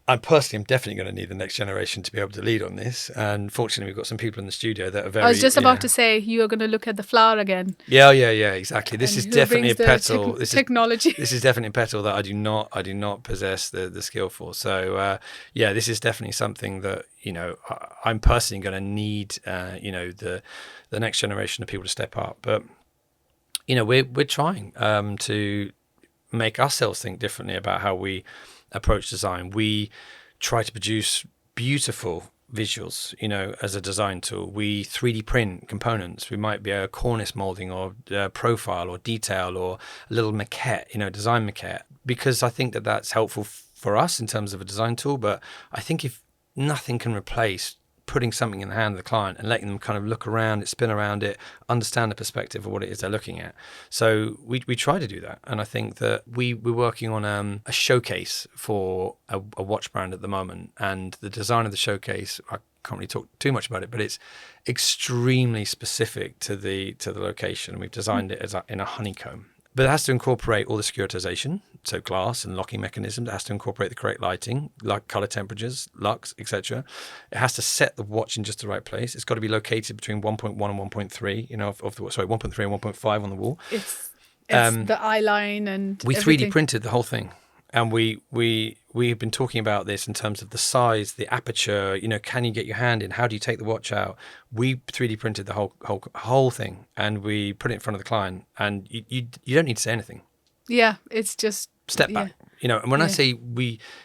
I personally am definitely going to need the next generation to be able to lead on this. And fortunately, we've got some people in the studio that are very... I was just about to say, you are going to look at the flower again. Yeah, exactly. This is definitely a petal. Technology. This is definitely a petal that I do not possess the skill for. So, this is definitely something that, I'm personally going to need, the next generation of people to step up. But, we're trying to make ourselves think differently about how we approach design. We try to produce beautiful visuals, as a design tool. We 3D print components. We might be a cornice molding or profile or detail or a little maquette, design maquette, because I think that that's helpful for us in terms of a design tool. But I think if nothing can replace putting something in the hand of the client and letting them kind of look around it, spin around it, understand the perspective of what it is they're looking at. So we try to do that. And I think that we're working on a showcase for a watch brand at the moment. And the design of the showcase, I can't really talk too much about it, but it's extremely specific to the location. We've designed it in a honeycomb. But it has to incorporate all the securitization, so glass and locking mechanisms. It has to incorporate the correct lighting, like color temperatures, lux, etc. It has to set the watch in just the right place. It's got to be located between 1.1 and 1.3, 1.3 and 1.5 on the wall. It's the eye line and we everything. 3D printed the whole thing. And we've been talking about this in terms of the size, the aperture, can you get your hand in? How do you take the watch out? We 3D printed the whole thing, and we put it in front of the client, and you don't need to say anything. Yeah, it's just... Step back. And when I say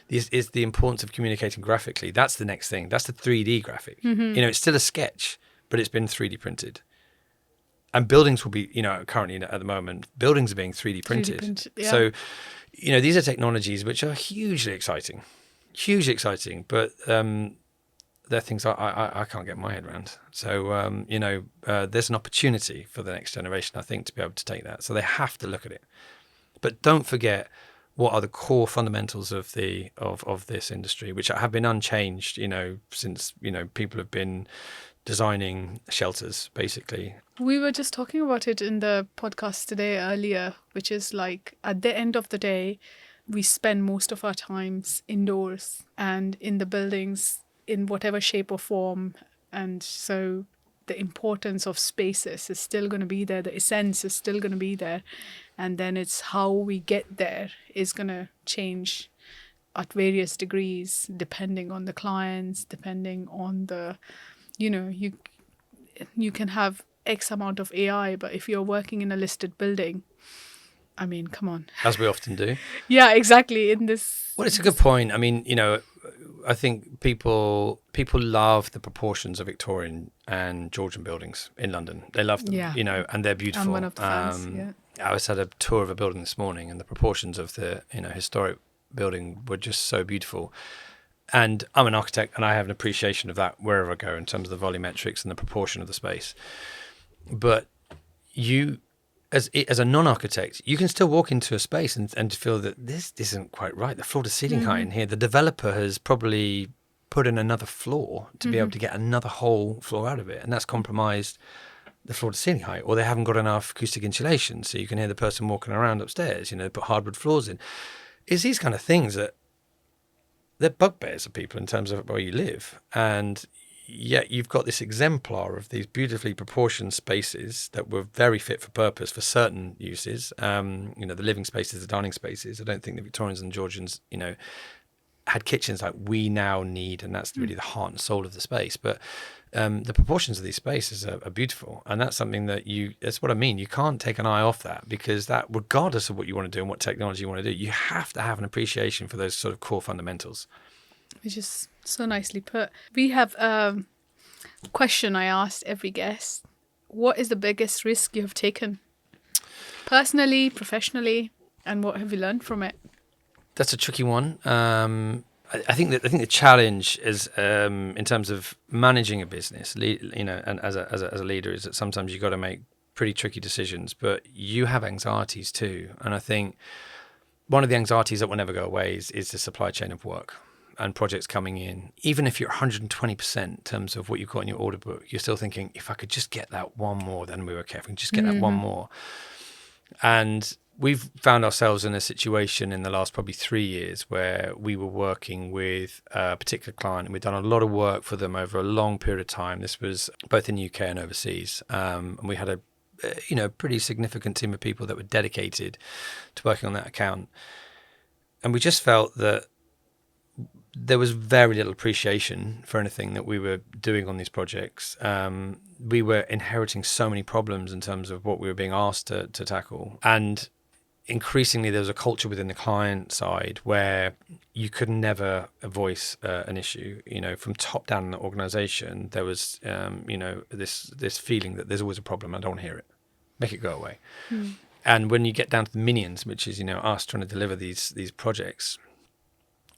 this is the importance of communicating graphically, that's the next thing. That's the 3D graphic. It's still a sketch, but it's been 3D printed. And buildings will be, currently at the moment, buildings are being 3D printed. Yeah. So, these are technologies which are hugely exciting, but they're things I can't get my head around. So, there's an opportunity for the next generation, I think, to be able to take that. So they have to look at it. But don't forget what are the core fundamentals of this industry, which have been unchanged, since, people have been designing shelters, basically. We were just talking about it in the podcast today earlier, which is like at the end of the day, we spend most of our times indoors and in the buildings in whatever shape or form. And so the importance of spaces is still going to be there. The essence is still going to be there. And then it's how we get there is going to change at various degrees, depending on the clients, depending on the, you can have X amount of AI, but if you're working in a listed building, I mean, come on. As we often do. Yeah, exactly. Well, it's a good point. I mean, I think people love the proportions of Victorian and Georgian buildings in London. They love them, and they're beautiful. I'm one of the fans, I was at a tour of a building this morning, and the proportions of the historic building were just so beautiful. And I'm an architect, and I have an appreciation of that wherever I go in terms of the volumetrics and the proportion of the space. But you as a non-architect, you can still walk into a space and feel that this isn't quite right. The floor to ceiling height in here, the developer has probably put in another floor to be able to get another whole floor out of it, and that's compromised the floor to ceiling height, or they haven't got enough acoustic insulation so you can hear the person walking around upstairs. Put hardwood floors in. It's these kind of things that they're bugbears of people in terms of where you live, and yet you've got this exemplar of these beautifully proportioned spaces that were very fit for purpose for certain uses. The living spaces, the dining spaces. I don't think the Victorians and Georgians, had kitchens like we now need, and that's really the heart and soul of the space. But the proportions of these spaces are beautiful, and that's something that's what I mean. You can't take an eye off that, because that, regardless of what you want to do and what technology you want to do, you have to have an appreciation for those sort of core fundamentals. Which is so nicely put. We have a question I asked every guest. What is the biggest risk you have taken? Personally, professionally, and what have you learned from it? That's a tricky one. I think the challenge is in terms of managing a business, and as a leader, is that sometimes you got to make pretty tricky decisions, but you have anxieties too. And I think one of the anxieties that will never go away is the supply chain of work and projects coming in. Even if you're 120% in terms of what you've got in your order book, you're still thinking, if I could just get that one more, then we were okay. If we can just get that one more. And we've found ourselves in a situation in the last probably 3 years where we were working with a particular client, and we've done a lot of work for them over a long period of time. This was both in the UK and overseas. And we had a pretty significant team of people that were dedicated to working on that account. And we just felt that there was very little appreciation for anything that we were doing on these projects. We were inheriting so many problems in terms of what we were being asked to tackle. And increasingly, there was a culture within the client side where you could never voice an issue. From top down in the organization, there was, this feeling that there's always a problem. I don't want to hear it. Make it go away. And when you get down to the minions, which is, us trying to deliver these projects,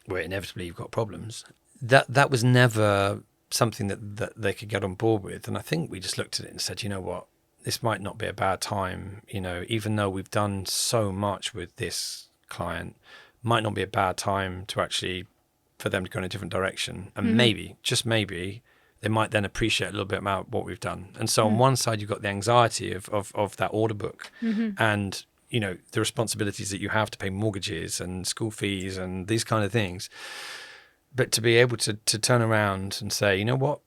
where inevitably you've got problems, that was never something that they could get on board with. And I think we just looked at it and said, you know what, this might not be a bad time, even though we've done so much with this client, might not be a bad time to actually, for them to go in a different direction. And maybe, just maybe, they might then appreciate a little bit about what we've done. And so on one side, you've got the anxiety of that order book and the responsibilities that you have to pay mortgages and school fees and these kind of things. But to be able to turn around and say, you know what,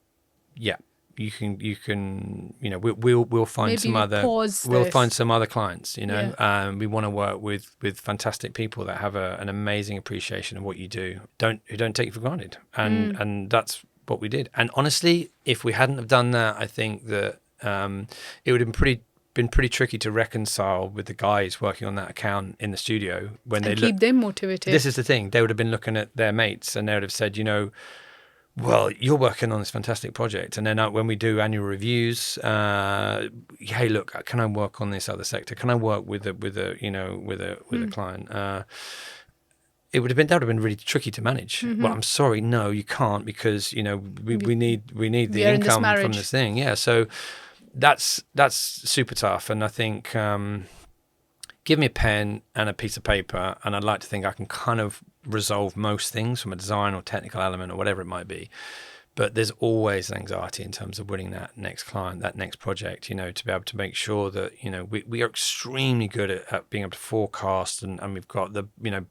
yeah, you can, we'll find Maybe we'll find some other clients, Yeah. we want to work with fantastic people that have an amazing appreciation of what you do, who don't take you for granted. And that's what we did. And honestly, if we hadn't have done that, I think that it would have been pretty tricky to reconcile with the guys working on that account in the studio when they keep them motivated. This is the thing. They would have been looking at their mates and they would have said, well, you're working on this fantastic project. And then when we do annual reviews, hey, look, can I work on this other sector? Can I work with a client? That would have been really tricky to manage. Well, I'm sorry, no, you can't, because we need the income from this thing. Yeah, so that's super tough. And I think give me a pen and a piece of paper, and I'd like to think I can kind of resolve most things from a design or technical element or whatever it might be. But there's always anxiety in terms of winning that next client, that next project, to be able to make sure that, we are extremely good at being able to forecast, and we've got the,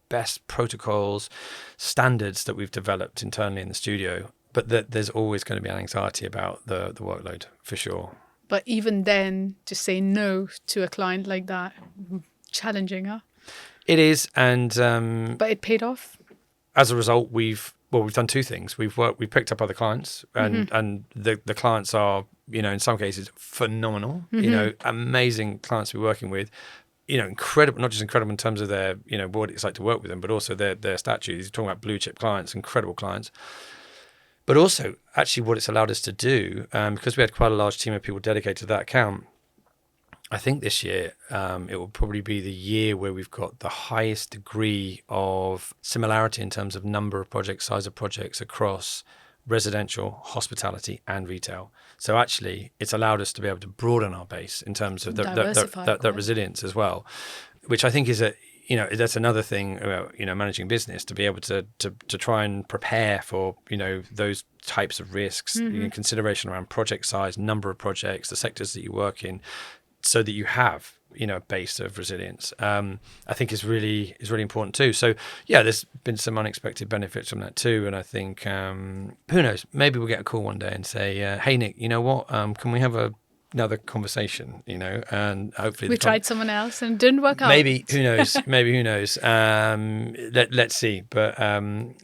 best protocols, standards that we've developed internally in the studio. But there's always going to be an anxiety about the workload, for sure. But even then, to say no to a client like that, challenging, huh? It is, and but it paid off. As a result, we've done two things. We've picked up other clients, and the clients are, in some cases, phenomenal. Amazing clients we're working with. Incredible, not just incredible in terms of their, what it's like to work with them, but also their stature. You're talking about blue chip clients, incredible clients. But also, actually, what it's allowed us to do, because we had quite a large team of people dedicated to that account, I think this year it will probably be the year where we've got the highest degree of similarity in terms of number of projects, size of projects across residential, hospitality, and retail. So actually, it's allowed us to be able to broaden our base in terms of that resilience as well, which I think is that's another thing about managing business, to be able to try and prepare for those types of risks, consideration around project size, number of projects, the sectors that you work in, so that you have a base of resilience. I think is really important too. So there's been some unexpected benefits from that too, and I think who knows, maybe we'll get a call one day and say, hey Nick, you know what, can we have another conversation, and hopefully we tried someone else and it didn't work out. Maybe, who knows? Let's see. But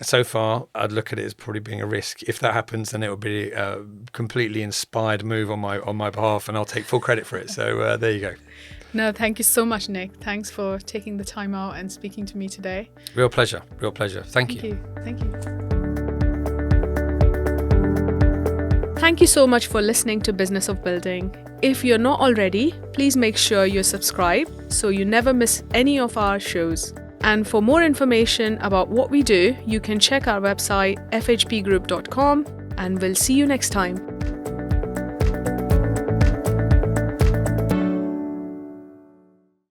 so far, I'd look at it as probably being a risk. If that happens, then it would be a completely inspired move on my behalf, and I'll take full credit for it. So there you go. No, thank you so much, Nick. Thanks for taking the time out and speaking to me today. Real pleasure. Thank you. Thank you. Thank you so much for listening to Business of Building. If you're not already, please make sure you're subscribed so you never miss any of our shows. And for more information about what we do, you can check our website fhpgroup.com, and we'll see you next time.